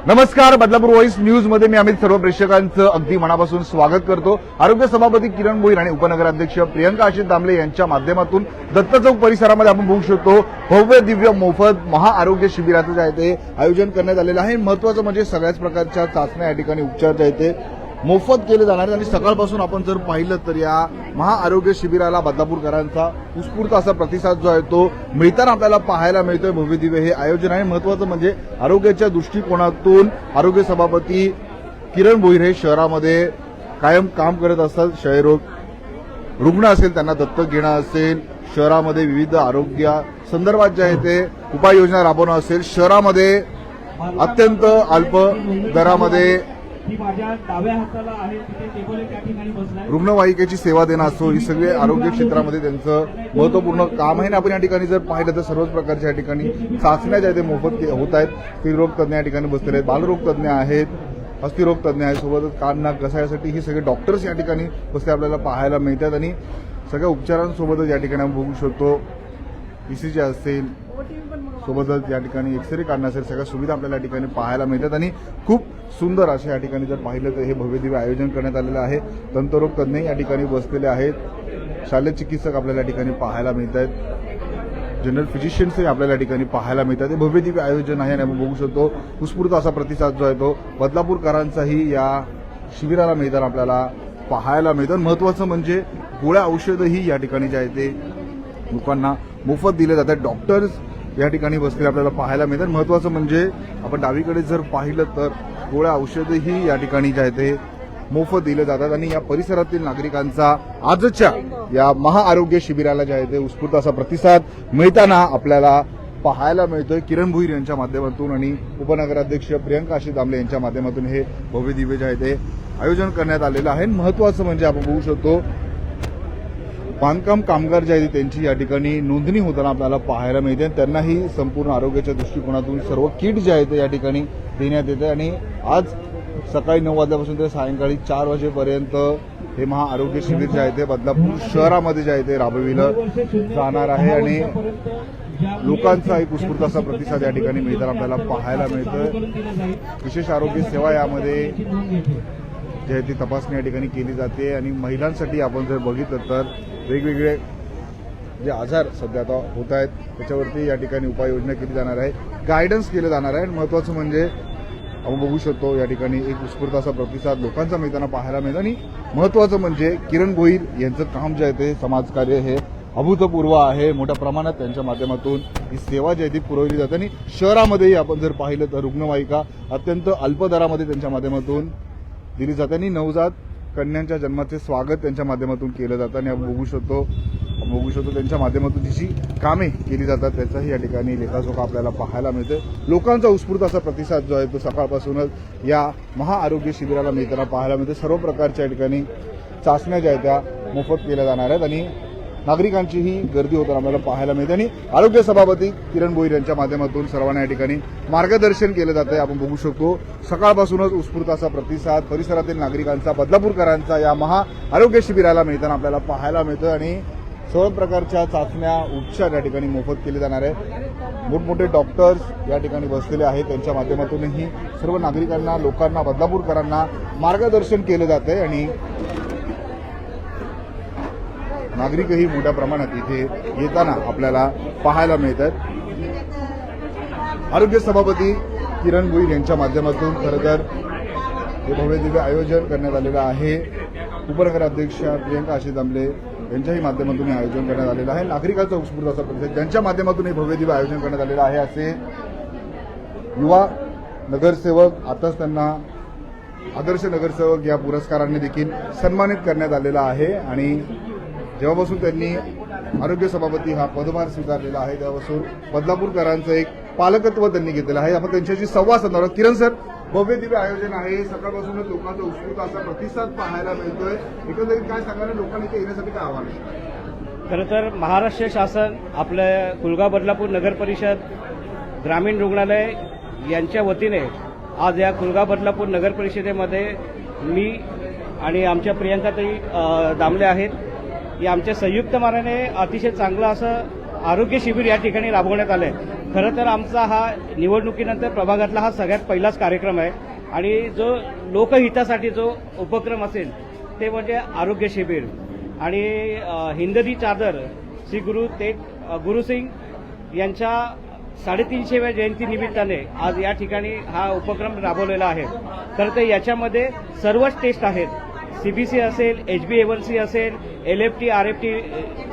नमस्कार. Badlapur voice news मध्ये मी अमित सर्व प्रेक्षकांचं अगदी मनापासून स्वागत करतो. आरोग्य सभापती किरण भोईर आणि उपनगराध्यक्ष प्रियंका आशिष दामले यांच्या माध्यमातून दत्त चौक परिसरामध्ये आपण बघू शकतो भव्य दिव्य मोफत महाआरोग्य शिबिराचं जे आहे ते आयोजन करण्यात आलेलं आहे. महत्त्वाचं म्हणजे सगळ्याच प्रकारच्या चाचण्या या ठिकाणी उपचार जे आहे ते मोफत केले जाणार आहेत आणि सकाळपासून आपण जर पाहिलं तर या महाआरोग्य शिबिराला बदलापूरकरांचा उत्स्फूर्त असा प्रतिसाद जो आहे तो मिळताना आपल्याला पाहायला मिळतोय. भव्य दिव्य हे आयोजन आहे. महत्त्वाचं म्हणजे आरोग्याच्या दृष्टिकोनातून आरोग्य सभापती किरण भोईर हे शहरामध्ये कायम काम करत असतात. क्षयरोग रुग्ण असेल त्यांना दत्तक घेणं असेल, शहरामध्ये विविध आरोग्या संदर्भात जे आहे ते उपाययोजना राबवणं असेल, शहरामध्ये अत्यंत अल्प दरामध्ये रुग्णवाहिकेची सेवा देणं असो, ही सगळे आरोग्य क्षेत्रामध्ये त्यांचं महत्वपूर्ण काम आहे. आणि आपण या ठिकाणी जर पाहिलं तर सर्वच प्रकारच्या या ठिकाणी चाचण्या ज्या ते मोफत होत आहेत. स्त्रीरोग तज्ज्ञ या ठिकाणी बसलेले आहेत, बालरोग तज्ज्ञ आहेत, अस्थिरोग तज्ज्ञ आहेत, सोबतच कान नाक घसायासाठी ही सगळे डॉक्टर्स या ठिकाणी बसले आपल्याला पाहायला मिळतात. आणि सगळ्या उपचारांसोबतच या ठिकाणी आपण बघू शकतो ईसीजी असेल, सोबतच या ठिकाणी एक्सरे काढणं असेल, सगळ्या सुविधा आपल्याला या ठिकाणी पाहायला मिळतात. आणि खूप सुंदर असे या ठिकाणी जर पाहिलं तर हे भव्य दिव्य आयोजन करण्यात आलेलं आहे. दंतरोग तज्ज्ञ या ठिकाणी बसलेले आहेत, शालेय चिकित्सक आपल्याला या ठिकाणी पाहायला मिळत आहेत, जनरल फिजिशियन्सही आपल्याला या ठिकाणी पाहायला मिळतात. हे भव्य दिव्य आयोजन आहे आणि आपण बघू शकतो उत्स्फूर्त असा प्रतिसाद जो आहे तो बदलापूरकरांचाही या शिबिराला मिळताना आपल्याला पाहायला मिळतात. महत्त्वाचं म्हणजे गोळ्या औषधही या ठिकाणी जे आहे ते लोकांना मोफत दिले जातात. डॉक्टर्स या ठिकाणी बसलेले आपल्याला पाहायला मिळतात. महत्त्वाचं म्हणजे आपण डावीकडे जर पाहिलं तर गोळ्या औषधही या ठिकाणी जे आहे ते मोफत दिले जातात. आणि या परिसरातील नागरिकांचा आजच्या या महाआरोग्य शिबिराला जे आहे ते उत्स्फूर्त असा प्रतिसाद मिळताना आपल्याला पाहायला मिळतोय. किरण भोईर यांच्या माध्यमातून आणि उपनगराध्यक्ष प्रियंका आशिष दामले यांच्या माध्यमातून हे भव्य दिव्य जे आहे ते आयोजन करण्यात आलेलं आहे. महत्त्वाचं म्हणजे आपण बघू शकतो बांधकाम कामगार जे आहेत त्यांची या ठिकाणी नोंदणी होताना आपल्याला पाहायला मिळते. त्यांनाही संपूर्ण आरोग्याच्या दृष्टिकोनातून सर्व किट जे आहे ते या ठिकाणी देण्यात येते. आणि आज सकाळी 9 वाजल्यापासून ते सायंकाळी 4 वाजेपर्यंत हे महाआरोग्य शिबिर जे आहे ते बदलापूर शहरामध्ये जे आहे ते राबविलं जाणार आहे. आणि लोकांचा एक उत्स्फूर्त असा प्रतिसाद या ठिकाणी मिळताना आपल्याला पाहायला मिळतोय. विशेष आरोग्य सेवा यामध्ये जे आहे ती तपासणी या ठिकाणी केली जाते. आणि महिलांसाठी आपण जर बघितलं तर वेगवेगळे जे आजार सध्या आता होत आहेत त्याच्यावरती या ठिकाणी उपाययोजना केली जाणार आहे, गायडन्स केलं जाणार आहे. महत्त्वाचं म्हणजे आपण बघू शकतो या ठिकाणी एक उत्स्फूर्त असा प्रतिसाद लोकांचा मिळताना पाहायला मिळतो. आणि महत्त्वाचं म्हणजे किरण भोईर यांचं काम जे आहे ते समाजकार्य हे अभूतपूर्व आहे. मोठ्या प्रमाणात त्यांच्या माध्यमातून ही सेवा जी आहे ती पुरवली जाते. आणि शहरामध्येही आपण जर पाहिलं तर रुग्णवाहिका अत्यंत अल्प दरामध्ये त्यांच्या माध्यमातून दिली जाते. आणि नवजात कन्यांच्या जन्माचे स्वागत त्यांच्या माध्यमातून केलं जातं. आणि आपण बघू शकतो त्यांच्या माध्यमातून जी कामे केली जातात त्याचाही या ठिकाणी लेखाजोखा आपल्याला पाहायला मिळते. लोकांचा उत्स्फूर्त असा प्रतिसाद जो आहे तो सकाळपासूनच या महाआरोग्य शिबिराला मिळताना पाहायला मिळते. सर्व प्रकारच्या या ठिकाणी चाचण्या ज्या आहेत त्या मोफत केल्या जाणार आहेत आणि नागरिकांचीही गर्दी होताना आपल्याला पाहायला मिळते. आणि आरोग्य सभापती किरण भोईर यांच्या माध्यमातून सर्वांना या ठिकाणी मार्गदर्शन केलं जातं. आपण बघू शकतो सकाळपासूनच उत्स्फूर्त असा प्रतिसाद परिसरातील नागरिकांचा बदलापूरकरांचा या महाआरोग्य शिबिराला मिळताना आपल्याला पाहायला मिळतं. आणि सर्व प्रकारच्या चाचण्या उपचार या ठिकाणी मोफत केले जाणार आहे. मोठमोठे डॉक्टर्स या ठिकाणी बसलेले आहेत, त्यांच्या माध्यमातूनही सर्व नागरिकांना, लोकांना, बदलापूरकरांना मार्गदर्शन केलं जात आहे. आणि नागरिकही मोठ्या प्रमाणात इथे येताना आपल्याला पाहायला मिळतात. आरोग्य सभापती किरण भोईर यांच्या माध्यमातून खरं तर हे भव्य दिव्य आयोजन करण्यात आलेलं आहे. उपनगराध्यक्ष प्रियंका आशिष दामले यांच्याही माध्यमातून हे आयोजन करण्यात आलेलं आहे. नागरिकांचा उत्स्फूर्त असा प्रतिसाद त्यांच्या माध्यमातून हे भव्य दिव्य आयोजन करण्यात आलेलं आहे. असे युवा नगरसेवक आताच त्यांना आदर्श नगरसेवक या पुरस्काराने देखील सन्मानित करण्यात आलेला आहे. आणि जेव्हापासून त्यांनी आरोग्य सभापती हा पदभार स्वीकारलेला आहे तेव्हापासून बदलापूरकरांचं एक पालकत्व त्यांनी घेतलेलं आहे. आपण त्यांच्याशी संवाद साधणार आहोत. किरण सर, भव्य दिव्य आयोजन आहे, सकाळपासूनच लोकांचा उत्स्फूर्त असा प्रतिसाद पाहायला मिळतोय. एकंदरीत काय सांगणार, लोकांनी इथे येण्यासाठी काय आव्हान आहे? खरं तर महाराष्ट्र शासन आपल्या कुलगाव बदलापूर नगर परिषद ग्रामीण रुग्णालय यांच्या वतीने आज या कुलगाव बदलापूर नगर परिषदेमध्ये मी आणि आमच्या प्रियंकाताई दामले आहेत या आमच्या संयुक्त मार्गाने अतिशय चांगलं असं आरोग्य शिबिर या ठिकाणी राबवण्यात आलं आहे. खरं तर आमचा हा निवडणुकीनंतर प्रभागातला हा सगळ्यात पहिलाच कार्यक्रम आहे आणि जो लोकहितासाठी जो उपक्रम असेल ते म्हणजे आरोग्य शिबिर आणि हिंददी चादर श्री गुरुसिंग यांच्या 350व्या जयंती निमित्ताने आज या ठिकाणी हा उपक्रम राबवलेला आहे. खरं तर याच्यामध्ये सर्वच टेस्ट आहेत. CBC असेल, HbA1c असेल, LFT, RFT,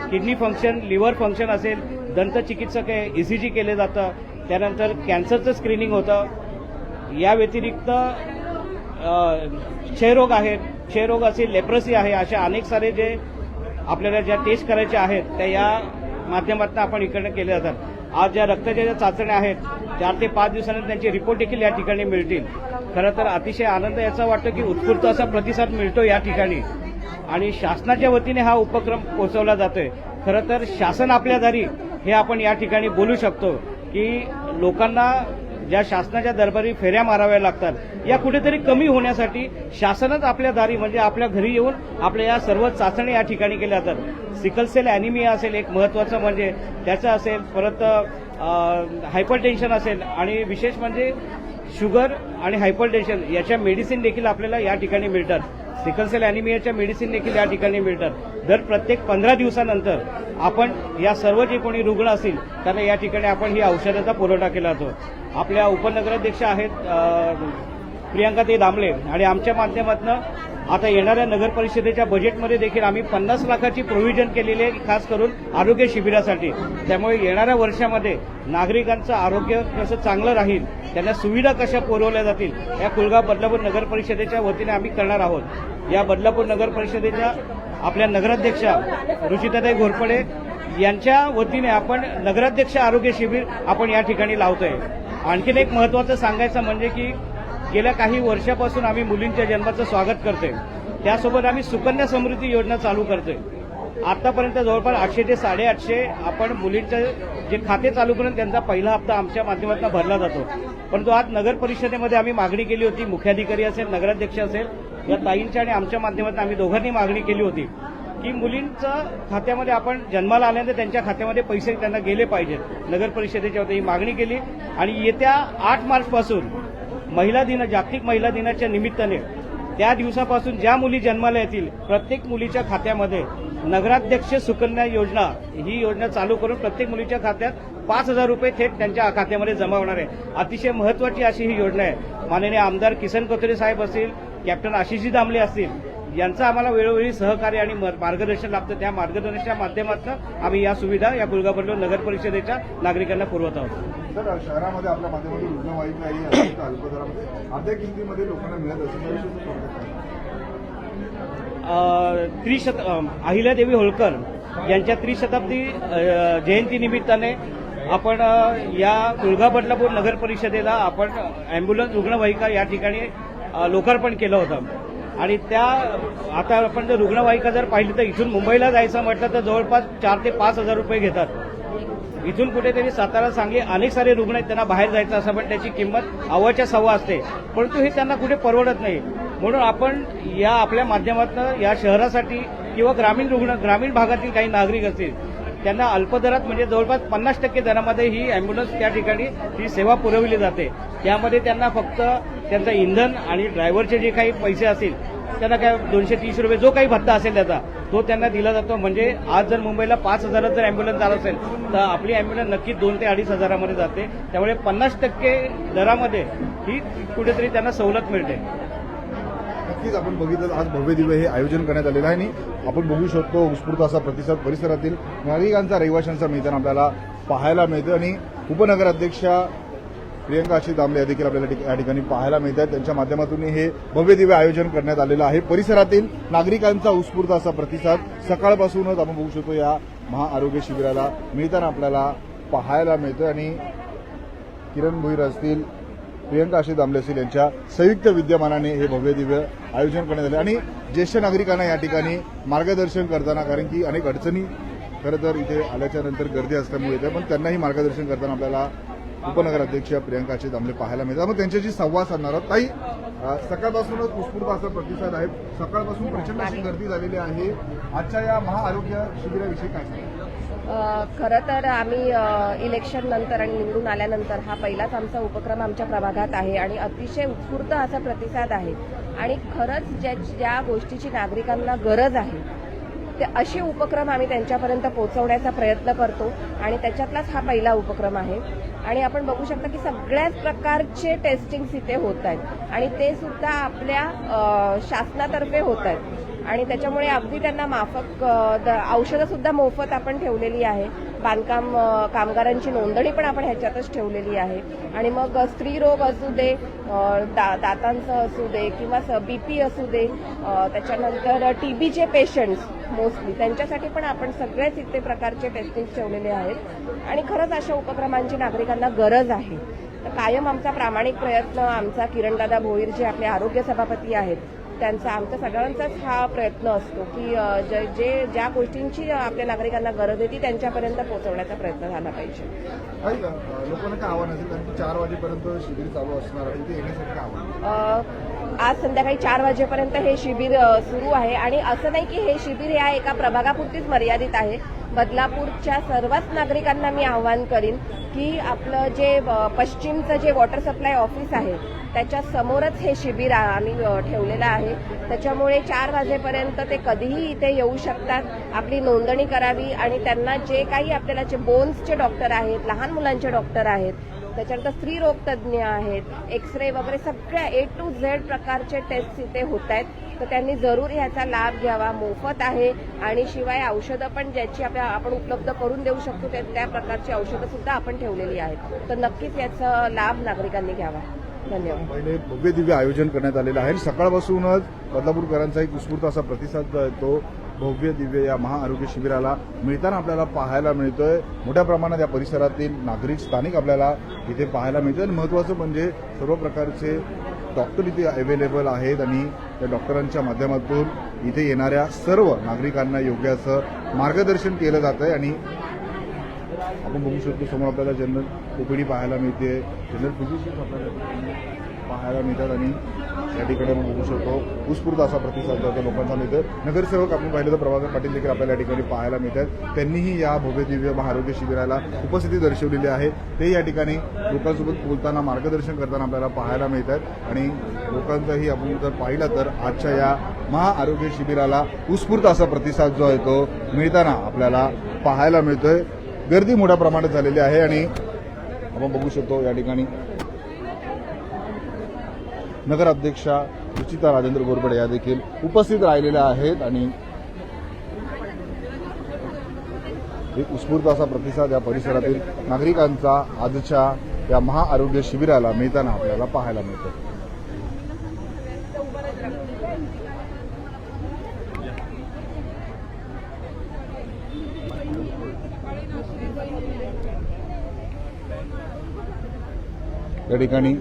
kidney function, liver function असेल, दंतचिकित्सक आहे, ECG केले जातं, त्यानंतर कॅन्सरचं स्क्रीनिंग होतं. या व्यतिरिक्त क्षयरोग आहेत, क्षयरोग असेल, लेप्रसी आहे, अशा अनेक सारे जे आपल्याला ज्या टेस्ट करायच्या आहेत त्या या माध्यमातून आपण इकडनं केल्या जातात. आज ज्या रक्ताच्या ज्या चाचण्या आहेत 4 ते 5 दिवसानंतर त्यांचे रिपोर्ट देखील या ठिकाणी मिळतील. खरं तर अतिशय आनंद याचा वाटतो की उत्स्फूर्त असा प्रतिसाद मिळतो या ठिकाणी आणि शासनाच्या वतीने हा उपक्रम पोहोचवला जातोय. खरं तर शासन आपल्या दारी हे आपण या ठिकाणी बोलू शकतो की लोकांना ज्या शासनाच्या दरबारी फेऱ्या माराव्या लागतात या कुठेतरी कमी होण्यासाठी शासनच आपल्या दारी म्हणजे आपल्या घरी येऊन आपल्या या सर्व चाचण्या या ठिकाणी केल्या जातात. सिकल सेल ॲनिमिया असेल एक महत्त्वाचं म्हणजे त्याचं असेल, परत हायपरटेन्शन असेल आणि विशेष म्हणजे शुगर आणि हायपरटेन्शन याच्या मेडिसिन देखील आपल्याला या ठिकाणी मिळतात. सिकल सेल ॲनिमियाच्या मेडिसिन देखील या ठिकाणी मिळतात. दर प्रत्येक 15 दिवसानंतर आपण या सर्व जे कोणी रुग्ण असतील त्यांना या ठिकाणी आपण ही औषधाचा पुरवठा केला जातो. आपल्या उपनगराध्यक्ष आहेत प्रियंकाताई दामले आणि आमच्या माध्यमातून आता येणाऱ्या नगर परिषदेच्या बजेटमध्ये देखील आम्ही 50 लाखाची प्रोव्हिजन केलेली आहे खास करून आरोग्य शिबिरासाठी. त्यामुळे येणाऱ्या वर्षामध्ये नागरिकांचं आरोग्य कसं चांगलं राहील, त्यांना सुविधा कशा पुरवल्या जातील या कुलगाव बदलापूर नगर परिषदेच्या वतीने आम्ही करणार आहोत. या बदलापूर नगर परिषदेच्या आपल्या नगराध्यक्षा रुचिताताई घोरपडे यांच्या वतीने आपण नगराध्यक्ष आरोग्य शिबिर आपण या ठिकाणी लावतोय. आणखीन एक महत्त्वाचं सांगायचं म्हणजे की गेल्या काही वर्षापासून आम्ही मुलींच्या जन्माचं स्वागत करतोय. त्यासोबत आम्ही सुकन्या समृद्धी योजना चालू करतोय. आतापर्यंत जवळपास 800 ते 850 आपण मुलींचे जे खाते चालू करून त्यांचा पहिला हप्ता आमच्या माध्यमातून भरला जातो. परंतु आज नगर परिषदेमध्ये आम्ही मागणी केली होती, मुख्याधिकारी असेल, नगराध्यक्ष असेल, या ताईंच्या आणि आमच्या माध्यमातून आम्ही दोघांनी मागणी केली होती की मुलींच्या खात्यामध्ये आपण जन्माला आल्यानंतर त्यांच्या खात्यामध्ये पैसे त्यांना गेले पाहिजेत. नगर परिषदेच्या वतीने ही मागणी केली आणि येत्या 8 मार्चपासून महिला दिन, जागतिक महिला दिनाच्या निमित्ताने त्या दिवसापासून ज्या मुली जन्माला येतील प्रत्येक मुलीच्या खात्यामध्ये नगराध्यक्ष सुकन्या योजना ही योजना चालू करून प्रत्येक मुलीच्या खात्यात 5,000 रुपये थेट त्यांच्या खात्यामध्ये जमा होणार आहे. अतिशय महत्त्वाची अशी ही योजना आहे. माननीय आमदार किसन कथोरे साहेब असतील, कॅप्टन आशिषजी दामले असतील, यांचं आम्हाला वेळोवेळी सहकार्य आणि मार्गदर्शन लाभतं. त्या मार्गदर्शनाच्या माध्यमातून आम्ही या सुविधा या कुलगाव बदलापूर नगर परिषदेच्या नागरिकांना पुरवत आहोत. सर, शहरामध्ये आपल्या माध्यमातून रुग्णवाहिकाही अत्यंत अल्प दरामध्ये अर्ध्या किमतीमध्ये लोकांना मिळत असेल अहिल्यादेवी होळकर यांच्या त्रिशताब्दी जयंती निमित्ताने आपण या कुलगाव बदलापूर नगर परिषदेला आपण अँब्युलन्स रुग्णवाहिका या ठिकाणी लोकार्पण केलं होतं. आणि त्या आता आपण जर रुग्णवाहिका जर पाहिली तर इथून मुंबईला जायचं म्हटलं तर जवळपास 4 ते 5,000 रुपये घेतात. इथून कुठेतरी सातारा, सांगली अनेक सारे रुग्ण आहेत, त्यांना बाहेर जायचं असं पण त्याची किंमत अव्वाच्या सव्वा असते, परंतु हे त्यांना कुठे परवडत नाही. म्हणून आपण या आपल्या माध्यमातून या शहरासाठी किंवा ग्रामीण भागातील काही नागरिक असतील त्यांना अल्प दरात म्हणजे जवळपास 50% दरामध्ये ही अँब्युलन्स त्या ठिकाणी ही सेवा पुरवली जाते. त्यामध्ये त्यांना फक्त त्यांचं इंधन आणि ड्रायव्हरचे जे काही पैसे असतील त्यांना काय 230 रुपये जो काही भत्ता असेल त्याचा तो त्यांना दिला जातो. म्हणजे आज जर मुंबईला 5,000 जर अँब्युलन्स आला असेल तर आपली अँब्युलन्स नक्कीच 2 ते 2,500 जाते. त्यामुळे 50% दरामध्ये ही कुठेतरी त्यांना सवलत मिळते. नक्कीच आपण बघितलं आज भव्य दिव्य हे आयोजन करण्यात आलेलं आहे आणि आपण बघू शकतो उत्स्फूर्त असा प्रतिसाद परिसरातील नागरिकांचा, रहिवाशांचा मिळताना आपल्याला पाहायला मिळतं. आणि उपनगराध्यक्षा प्रियंका आशिष दामले देखील आपल्याला या ठिकाणी पाहायला मिळत आहेत. त्यांच्या माध्यमातून हे भव्य दिव्य आयोजन करण्यात आलेलं आहे. परिसरातील नागरिकांचा उत्स्फूर्त असा प्रतिसाद सकाळपासूनच आपण बघू शकतो या महाआरोग्य शिबिराला मिळताना आपल्याला पाहायला मिळतं. आणि किरण भोईर असतील, प्रियंका आशिष दामले असतील यांच्या संयुक्त विद्यमानाने हे भव्य दिव्य आयोजन करण्यात आले. आणि ज्येष्ठ नागरिकांना या ठिकाणी मार्गदर्शन करताना, कारण की अनेक अडचणी खरं तर इथे आल्याच्या नंतर गर्दी असल्यामुळे येते, पण त्यांनाही मार्गदर्शन करताना आपल्याला उपनगराध्यक्ष प्रियंका आशिष दामले पाहायला मिळतात. मग त्यांच्याशी संवाद साधणार आहोत. ताई, सकाळपासूनच उत्स्फूर्त असा प्रतिसाद आहे, सकाळपासून प्रचंड अशी गर्दी झालेली आहे. आजच्या या महाआरोग्य शिबिराविषयी काय सांगा? खरं तर आम्ही इलेक्शन नंतर आणि निवडून आल्यानंतर हा पहिलाच आमचा उपक्रम आमच्या प्रभागात आहे आणि अतिशय उत्स्फूर्त असा प्रतिसाद आहे आणि खरंच ज्या गोष्टीची नागरिकांना गरज आहे ते असे उपक्रम आम्ही त्यांच्यापर्यंत पोहोचवण्याचा प्रयत्न करतो आणि त्याच्यातलाच हा पहिला उपक्रम आहे. आणि आपण बघू शकता की सगळ्याच प्रकारचे टेस्टिंग्स इथे होत आहेत आणि ते सुद्धा आपल्या शासनातर्फे होत आहेत आणि त्याच्यामुळे अगदी त्यांना माफक औषधं सुद्धा मोफत आपण ठेवलेली आहे. बांधकाम कामगारांची नोंदणी पण आपण ह्याच्यातच ठेवलेली आहे आणि मग स्त्रीरोग असू दे, दातांचं असू दे किंवा बीपी असू दे, त्याच्यानंतर टीबीचे पेशंट्स मोस्टली त्यांच्यासाठी पण आपण सगळेच इथे प्रकारचे टेस्टिंग ठेवलेले आहेत आणि खरंच अशा उपक्रमांची नागरिकांना गरज आहे. तर कायम आमचा प्रामाणिक प्रयत्न, आमचा किरणदादा भोईर जे आपले आरोग्य सभापती आहेत त्यांचा, आमचा सगळ्यांचाच हा प्रयत्न असतो की ज्या गोष्टींची आपल्या नागरिकांना गरज आहे ती त्यांच्यापर्यंत पोहोचवण्याचा प्रयत्न झाला पाहिजे. लोकांना काय आव्हान असेल कारण 4 वाजेपर्यंत शिबिर चालू असणार आहे, इथे येण्यासाठी काय आव्हान? आज संध्याकाळी 4 वाजेपर्यंत हे शिबिर सुरू आहे आणि असं नाही की हे शिबिर या एका प्रभागापुरतीच मर्यादित आहे. बदलापूरच्या सर्वच नागरिकांना मी आवाहन करीन की आपलं जे पश्चिमचं जे वॉटर सप्लाय ऑफिस आहे त्याच्या समोरच हे शिबिर आम्ही ठेवलेलं आहे. त्याच्यामुळे 4 वाजेपर्यंत ते कधीही इथे येऊ शकतात, आपली नोंदणी करावी आणि त्यांना जे काही आपल्याला जे बोन्सचे डॉक्टर आहेत, लहान मुलांचे डॉक्टर आहेत, त्याच्यानंतर स्त्रीरोग तज्ज्ञ आहेत, एक्सरे वगैरे सगळ्या A to Z प्रकारचे टेस्ट इथे होत आहेत. तर त्यांनी जरूर ह्याचा लाभ घ्यावा. मोफत आहे आणि शिवाय औषधं पण ज्याची आपण उपलब्ध करून देऊ शकतो त्या प्रकारची औषधं सुद्धा आपण ठेवलेली आहेत. तर नक्कीच याचा लाभ नागरिकांनी घ्यावा. धन्यवाद. पहिले भव्य दिव्य आयोजन करण्यात आलेलं आहे. सकाळपासूनच बदलापूरकरांचा एक उत्स्फूर्त असा प्रतिसाद जो आहे तो भव्य दिव्य या महाआरोग्य शिबिराला मिळताना आपल्याला पाहायला मिळतोय. मोठ्या प्रमाणात या परिसरातील नागरिक स्थानिक आपल्याला इथे पाहायला मिळतात आणि महत्त्वाचं म्हणजे सर्व प्रकारचे डॉक्टर इथे अवेलेबल आहेत आणि त्या डॉक्टरांच्या माध्यमातून इथे येणाऱ्या सर्व नागरिकांना योग्य असं मार्गदर्शन केलं जात आहे. आणि आपण बघू शकतो समोर आपल्याला जनरल ओपीडी पाहायला मिळते, जनरल फिजिशियन्स आपल्याला पाहायला मिळतात आणि या ठिकाणी आपण बघू शकतो उत्स्फूर्त असा प्रतिसाद जो लोकांचा मिळतो. नगरसेवक आपण पाहिलं तर प्रभाकर पाटील देखील आपल्याला या ठिकाणी पाहायला मिळतात. त्यांनीही या भव्य दिव्य महाआरोग्य शिबिराला उपस्थिती दर्शवलेली आहे. ते या ठिकाणी लोकांसोबत बोलताना मार्गदर्शन करताना आपल्याला पाहायला मिळतात आणि लोकांचाही आपण जर पाहिलं तर आजच्या या महाआरोग्य शिबिराला उत्स्फूर्त असा प्रतिसाद जो आहे तो मिळताना आपल्याला पाहायला मिळतोय. गर्दी मोठ्या प्रमाणात झालेली आहे आणि आपण बघू शकतो या ठिकाणी नगराध्यक्षा रुचिता राजेंद्र घोरपडे या देखील उपस्थित राहिलेल्या आहेत आणि एक उत्स्फूर्त असा प्रतिसाद या परिसरातील नागरिकांचा आजच्या या महाआरोग्य शिबिराला मिळताना आपल्याला पाहायला मिळतो. या ठिकाणी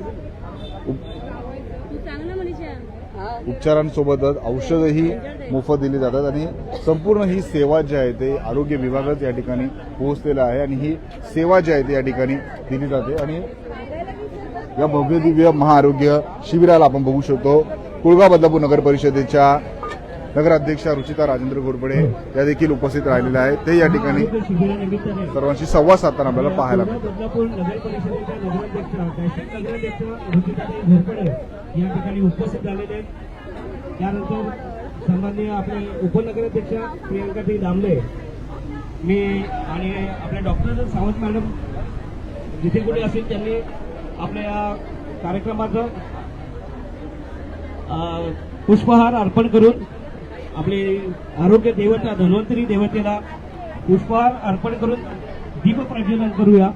उपचारांसोबतच औषधही मोफत दिली जातात आणि संपूर्ण ही सेवा जी आहे ते आरोग्य विभागच या ठिकाणी पोहोचलेला आहे आणि ही सेवा जी आहे ती या ठिकाणी दिली जाते. आणि या भव्य दिव्य महाआरोग्य शिबिराला आपण बघू शकतो कुळगाव बदलापूर नगर परिषदेच्या नगराध्यक्षा रुचिता राजेंद्र घोरपडे या देखील उपस्थित राहिलेल्या आहेत. ते या ठिकाणी सर्वांशी संवाद साधताना आपल्याला पाहायला मिळतं. या ठिकाणी उपस्थित झालेले आहेत. त्यानंतर सन्माननीय आपले उपनगराध्यक्षा प्रियंकाताई दामले मी आणि आपल्या डॉक्टर सावंत मॅडम जिथे कुठे असेल त्यांनी आपल्या या कार्यक्रमाचं पुष्पहार अर्पण करून आपले आरोग्य देवता धन्वंतरी देवतेला पुष्पहार अर्पण करून दीप प्रज्वलन करूया.